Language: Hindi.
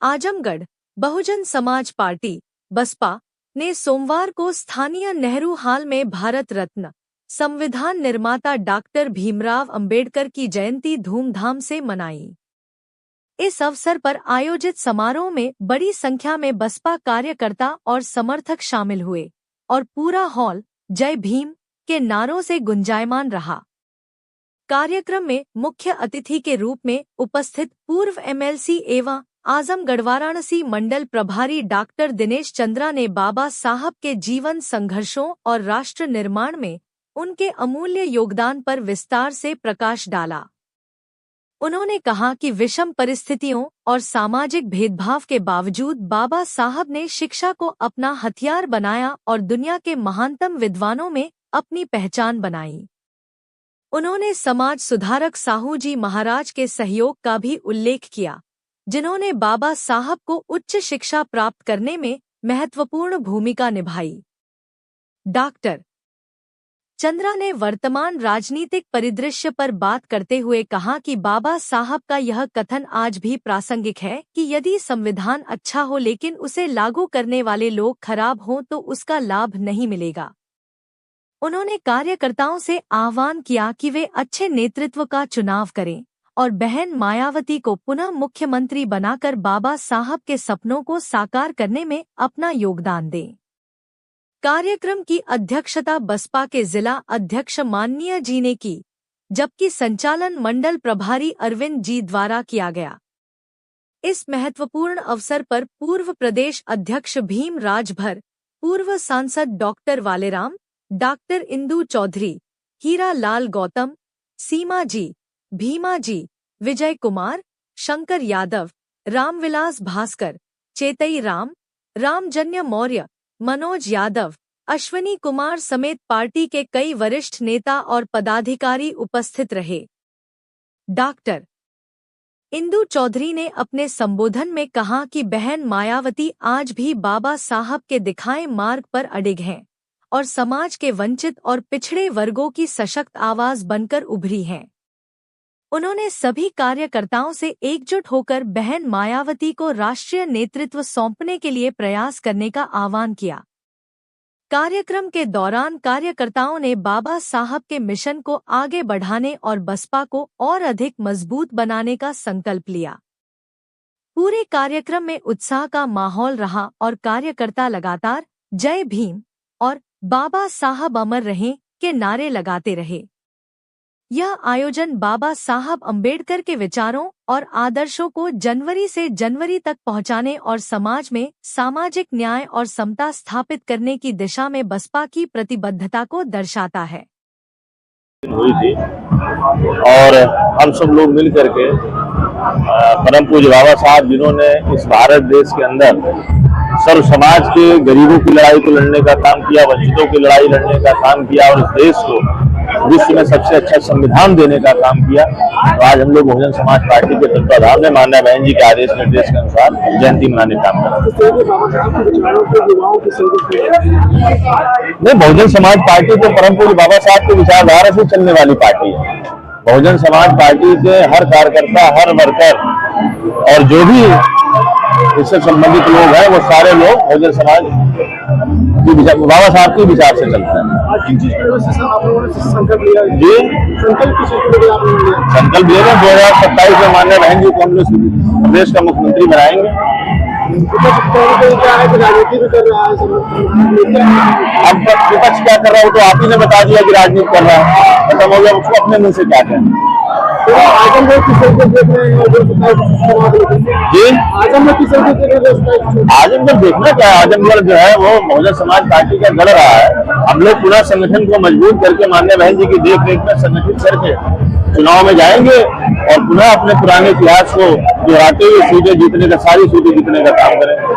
आजमगढ़ बहुजन समाज पार्टी बसपा ने सोमवार को स्थानीय नेहरू हाल में भारत रत्न संविधान निर्माता डॉक्टर भीमराव अंबेडकर की जयंती धूमधाम से मनाई। इस अवसर पर आयोजित समारोह में बड़ी संख्या में बसपा कार्यकर्ता और समर्थक शामिल हुए और पूरा हॉल जय भीम के नारों से गुंजायमान रहा। कार्यक्रम में मुख्य अतिथि के रूप में उपस्थित पूर्व एमएलसी एवं आजमगढ़ वाराणसी मंडल प्रभारी डॉक्टर दिनेश चंद्रा ने बाबा साहब के जीवन संघर्षों और राष्ट्र निर्माण में उनके अमूल्य योगदान पर विस्तार से प्रकाश डाला। उन्होंने कहा कि विषम परिस्थितियों और सामाजिक भेदभाव के बावजूद बाबा साहब ने शिक्षा को अपना हथियार बनाया और दुनिया के महानतम विद्वानों में अपनी पहचान बनाई। उन्होंने समाज सुधारक साहू जी महाराज के सहयोग का भी उल्लेख किया, जिन्होंने बाबा साहब को उच्च शिक्षा प्राप्त करने में महत्वपूर्ण भूमिका निभाई। डॉक्टर चंद्रा ने वर्तमान राजनीतिक परिदृश्य पर बात करते हुए कहा कि बाबा साहब का यह कथन आज भी प्रासंगिक है कि यदि संविधान अच्छा हो लेकिन उसे लागू करने वाले लोग खराब हों तो उसका लाभ नहीं मिलेगा। उन्होंने कार्यकर्ताओं से आह्वान किया कि वे अच्छे नेतृत्व का चुनाव करें और बहन मायावती को पुनः मुख्यमंत्री बनाकर बाबा साहब के सपनों को साकार करने में अपना योगदान दें। कार्यक्रम की अध्यक्षता बसपा के जिला अध्यक्ष माननीय जी ने की, जबकि संचालन मंडल प्रभारी अरविंद जी द्वारा किया गया। इस महत्वपूर्ण अवसर पर पूर्व प्रदेश अध्यक्ष भीम राजभर, पूर्व सांसद डॉक्टर वालेराम, डॉक्टर इंदू चौधरी, हीरा लाल गौतम, सीमा जी, भीमा जी, विजय कुमार, शंकर यादव, रामविलास भास्कर, चेतई राम, रामजन्य मौर्य, मनोज यादव, अश्विनी कुमार समेत पार्टी के कई वरिष्ठ नेता और पदाधिकारी उपस्थित रहे। डॉक्टर इंदू चौधरी ने अपने संबोधन में कहा कि बहन मायावती आज भी बाबा साहब के दिखाए मार्ग पर अडिग हैं और समाज के वंचित और पिछड़े वर्गों की सशक्त आवाज बनकर उभरी हैं। उन्होंने सभी कार्यकर्ताओं से एकजुट होकर बहन मायावती को राष्ट्रीय नेतृत्व सौंपने के लिए प्रयास करने का आह्वान किया। कार्यक्रम के दौरान कार्यकर्ताओं ने बाबा साहब के मिशन को आगे बढ़ाने और बसपा को और अधिक मजबूत बनाने का संकल्प लिया। पूरे कार्यक्रम में उत्साह का माहौल रहा और कार्यकर्ता लगातार जय भीम और बाबा साहब अमर रहें के नारे लगाते रहे। यह आयोजन बाबा साहब अंबेडकर के विचारों और आदर्शों को जनवरी से जनवरी तक पहुंचाने और समाज में सामाजिक न्याय और समता स्थापित करने की दिशा में बसपा की प्रतिबद्धता को दर्शाता है। हुई थी और हम सब लोग मिल करके परम पूज्य बाबा साहब जिन्होंने इस भारत देश के अंदर सर्व समाज के गरीबों की लड़ाई को लड़ने का काम किया, वंचितों की लड़ाई लड़ने का काम किया और इस देश को विश्व में सबसे अच्छा संविधान देने का काम किया। तो आज हम लोग बहुजन समाज पार्टी के तत्वाधान में माननीय बहन जी के आदेश निर्देश के अनुसार जयंती मनाने का काम कर रहे हैं। बहुजन समाज पार्टी तो परम पूज्य बाबा साहब के विचारधारा से चलने वाली पार्टी है। बहुजन समाज पार्टी के हर कार्यकर्ता, हर वर्कर और जो भी इससे संबंधित लोग हैं वो सारे लोग बहुजन समाज की बाबा साहब के विचार से चलते हैं। जी संकल्प लिए 2027 में माननीय बहन जी को हम लोग प्रदेश का मुख्यमंत्री बनाएंगे। राजनीति भी कर रहा है, अब विपक्ष क्या कर रहा है वो तो आप ही ने बता दिया कि राजनीति कर रहा है, खत्म हो गया, उसको अपने मुंह से क्या कहें। आजमगढ़ किस तरीके देख रहे हैं जी? आजमगढ़ देखना क्या है, आजमगढ़ जो है वो बहुजन समाज पार्टी का गढ़ रहा है। हम लोग पुनः संगठन को मजबूत करके माननीय बहन जी की देख रेख में संगठित करके चुनाव में जाएंगे और पुनः अपने पुराने इतिहास को दोहराते हुए सीटें जीतने का, सारी सीटें जीतने का काम करेंगे।